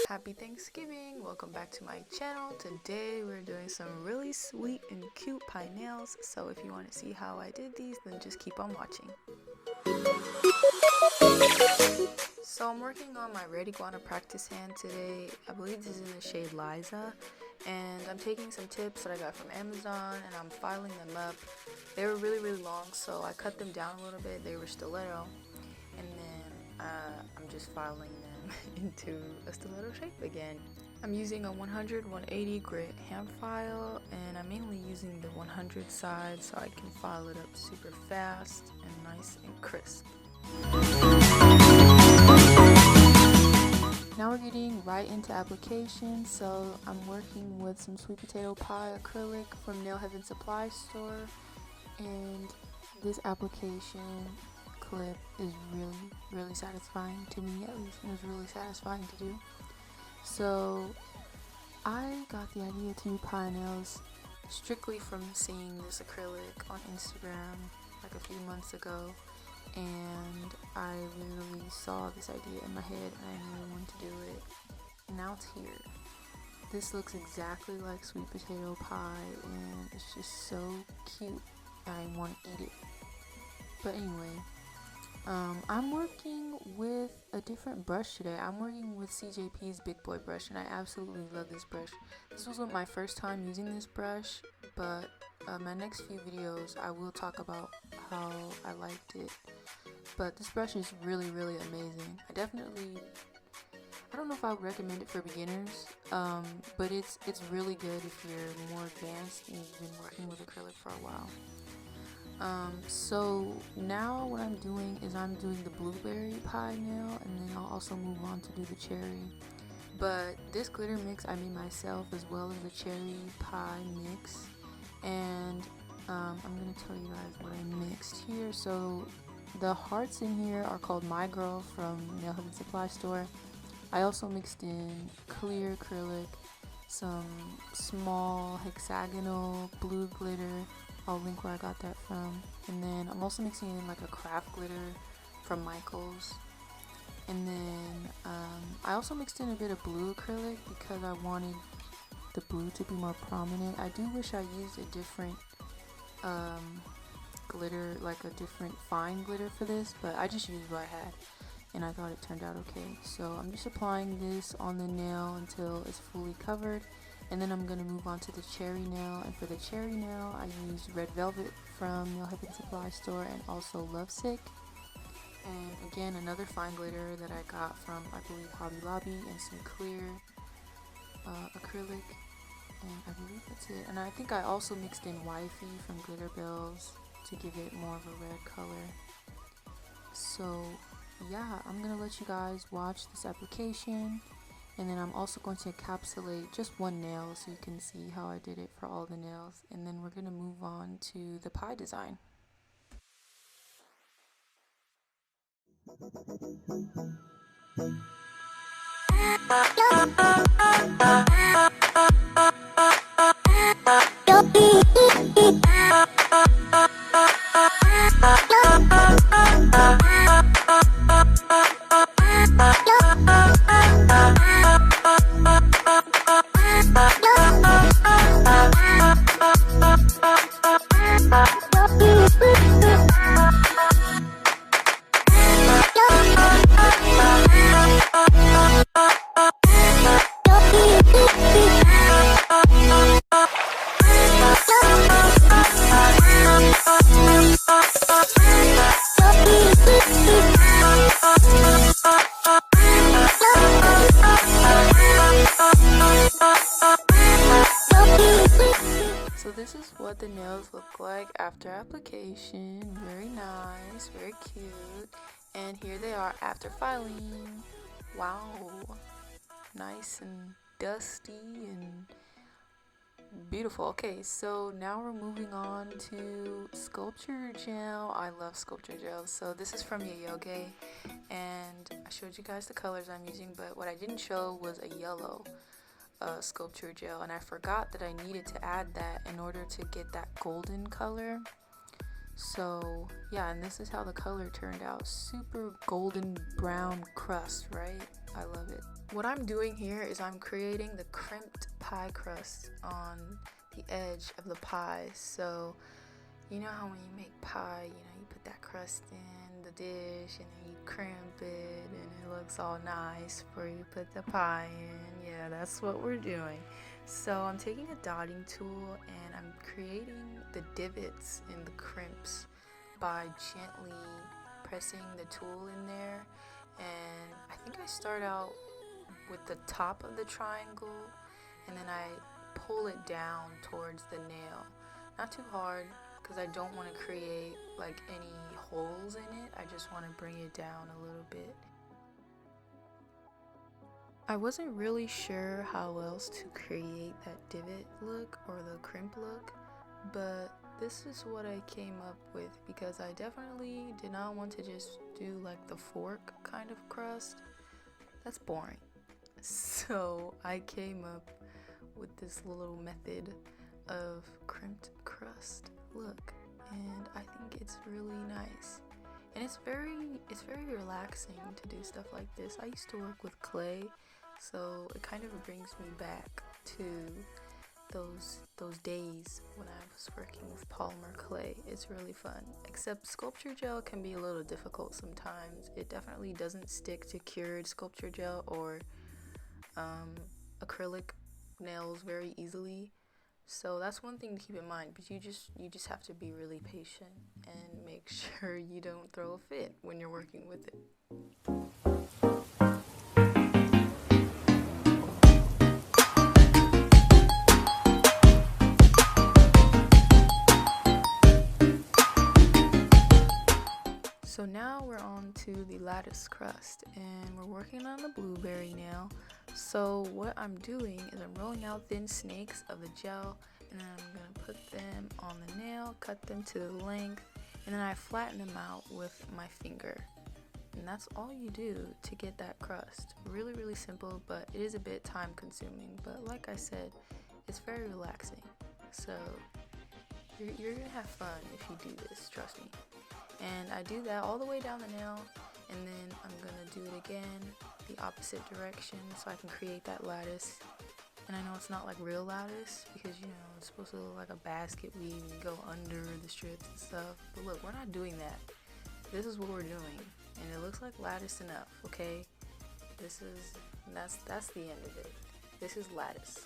Happy Thanksgiving! Welcome back to my channel. Today we're doing some really sweet and cute pie nails. So if you want to see how I did these, then just keep on watching. So I'm working on my Red Iguana practice hand today. I believe this is in the shade Liza. And I'm taking some tips that I got from Amazon and I'm filing them up. They were really long, so I cut them down a little bit. They were stiletto. And then I'm just filing them into a stiletto shape again. I'm using a 100-180 grit hand file, and I'm mainly using the 100 side so I can file it up super fast and nice and crisp. Now we're getting right into application, so I'm working with some sweet potato pie acrylic from Nail Heaven Supply Store, and this application clip is really satisfying to me, at least. It was really satisfying to do. So I got the idea to do pie nails strictly from seeing this acrylic on Instagram like a few months ago, and I literally saw this idea in my head and I really wanted to do it, and now it's here. This looks exactly like sweet potato pie and it's just so cute. I want to eat it. But anyway, I'm working with a different brush today. I'm working with CJP's Big Boy brush, and I absolutely love this brush. This was my first time using this brush, but my next few videos I will talk about how I liked it. But this brush is really amazing. I don't know if I would recommend it for beginners, but it's really good if you're more advanced and you've been working with acrylic for a while. So now what I'm doing is I'm doing the blueberry pie nail, and then I'll also move on to do the cherry. But this glitter mix I made myself, as well as the cherry pie mix, and I'm going to tell you guys what I mixed here. So the hearts in here are called My Girl from Nail Heaven Supply Store. I also mixed in clear acrylic, some small hexagonal blue glitter. I'll link where I got that from. And then I'm also mixing in like a craft glitter from Michaels. And then I also mixed in a bit of blue acrylic because I wanted the blue to be more prominent. I do wish I used a different glitter, like a different fine glitter for this, but I just used what I had and I thought it turned out okay. So I'm just applying this on the nail until it's fully covered. And then I'm going to move on to the cherry nail, and for the cherry nail I used Red Velvet from Nail Heaven Supply Store and also Lovesick. And again, another fine glitter that I got from, I believe, Hobby Lobby, and some clear acrylic, and I believe that's it. And I think I also mixed in Wifey from Glitter Bells to give it more of a red color. So yeah, I'm going to let you guys watch this application. And then I'm also going to encapsulate just one nail so you can see how I did it for all the nails. And then we're going to move on to the pie design. So this is what the nails look like after application. Very nice, very cute. And here they are after filing. Wow, nice and dusty and beautiful. Okay, so now we're moving on to sculpture gel. I love sculpture gel. So this is from Yayoge, and I showed you guys the colors I'm using, but what I didn't show was a yellow sculpture gel, and I forgot that I needed to add that in order to get that golden color. So yeah, and this is how the color turned out. Super golden brown crust, right? I love it. What I'm doing here is I'm creating the crimped pie crust on the edge of the pie. So you know how when you make pie, you put that crust in the dish and then you crimp it and it looks all nice before you put the pie in. Yeah, that's what we're doing. So I'm taking a dotting tool and I'm creating the divots in the crimps by gently pressing the tool in there. And I think I start out with the top of the triangle and then I pull it down towards the nail. Not too hard, because I don't want to create like any holes in it. I just want to bring it down a little bit. I wasn't really sure how else to create that divot look or the crimp look, but this is what I came up with because I definitely did not want to just do like the fork kind of crust. That's boring. So I came up with this little method of crimped crust look, and I think it's really nice, and it's very relaxing to do stuff like this. I used to work with clay, so it kind of brings me back to those days when I was working with polymer clay. It's really fun, except sculpture gel can be a little difficult sometimes. It definitely doesn't stick to cured sculpture gel or acrylic nails very easily. So that's one thing to keep in mind, but you just have to be really patient and make sure you don't throw a fit when you're working with it. So now we're on to the lattice crust, and we're working on the blueberry nail. So what I'm doing is I'm rolling out thin snakes of the gel, and then I'm going to put them on the nail, cut them to the length, and then I flatten them out with my finger. And that's all you do to get that crust. Really, really simple, but it is a bit time consuming. But like I said, it's very relaxing. So you're going to have fun if you do this, trust me. And I do that all the way down the nail, and then I'm going to do it again the opposite direction so I can create that lattice. And I know it's not like real lattice because it's supposed to look like a basket weave and go under the strips and stuff, but look, we're not doing that. This is what we're doing, and it looks like lattice enough, okay? That's the end of it. This is lattice.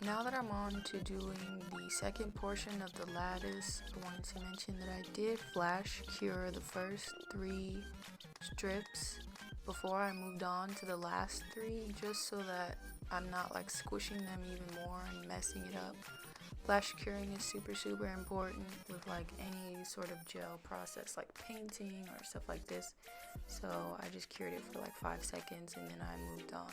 Now that I'm on to doing the second portion of the lattice, I wanted to mention that I did flash cure the first 3 strips before I moved on to the last 3, just so that I'm not like squishing them even more and messing it up. Flash curing is super important with like any sort of gel process like painting or stuff like this. So I just cured it for like 5 seconds and then I moved on.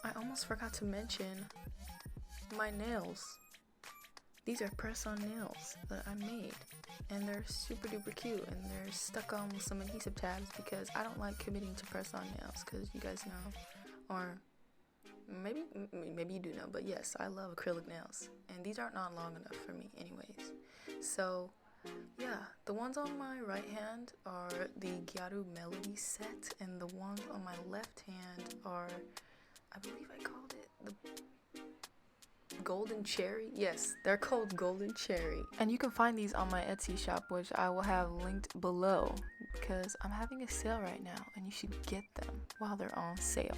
I almost forgot to mention my nails. These are press-on nails that I made, and they're super duper cute, and they're stuck on with some adhesive tabs because I don't like committing to press-on nails, because you guys know, or maybe you do know, but yes, I love acrylic nails, and these aren't not long enough for me anyways. So yeah, the ones on my right hand are the Gyaru Melody set, and the ones on my left hand are, I believe I called it the Golden Cherry. Yes, they're called Golden Cherry. And you can find these on my Etsy shop, which I will have linked below, because I'm having a sale right now, and you should get them while they're on sale.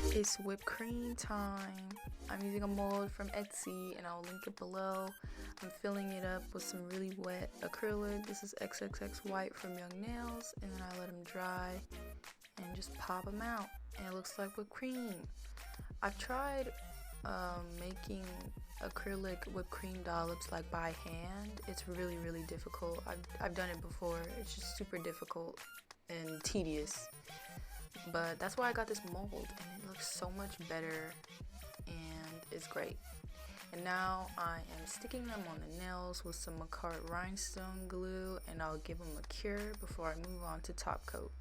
It's whipped cream time. I'm using a mold from Etsy and I'll link it below. I'm filling it up with some really wet acrylic. This is XXX white from Young Nails, and then I let them dry and just pop them out, and it looks like whipped cream. I've tried making acrylic whipped cream dollops like by hand. It's really difficult. I've done it before. It's just super difficult and tedious. But that's why I got this mold, and it looks so much better and it's great. And now I am sticking them on the nails with some Macart rhinestone glue, and I'll give them a cure before I move on to top coat.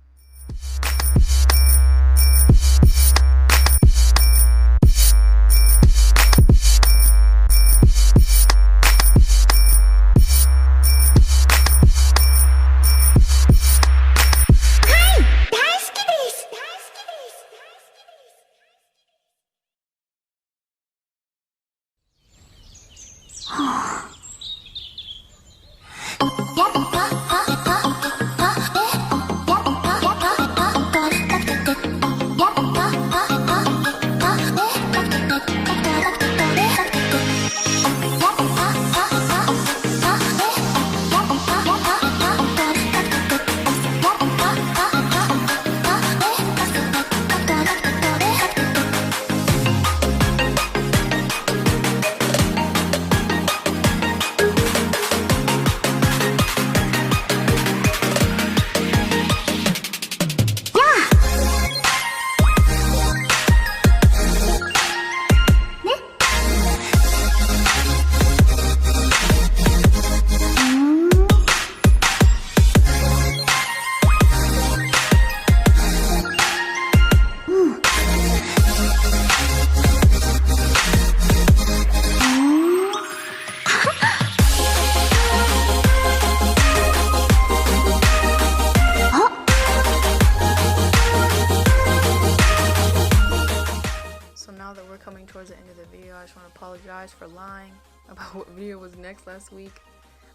Towards the end of the video, I just want to apologize for lying about what video was next last week.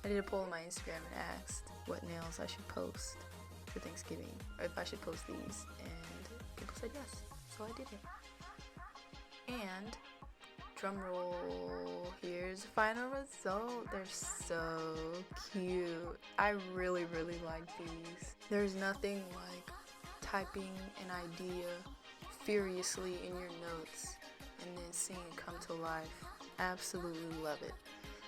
I did a poll on my Instagram and asked what nails I should post for Thanksgiving, or if I should post these, and people said yes, so I did it. And drum roll, here's the final result. They're so cute. I really like these. There's nothing like typing an idea furiously in your notes and then seeing it come to life. Absolutely love it.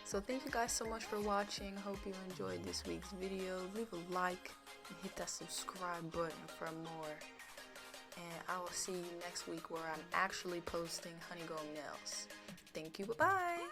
So thank you guys so much for watching. Hope you enjoyed this week's video. Leave a like and hit that subscribe button for more. And I will see you next week where I'm actually posting honeycomb nails. Thank you, bye-bye.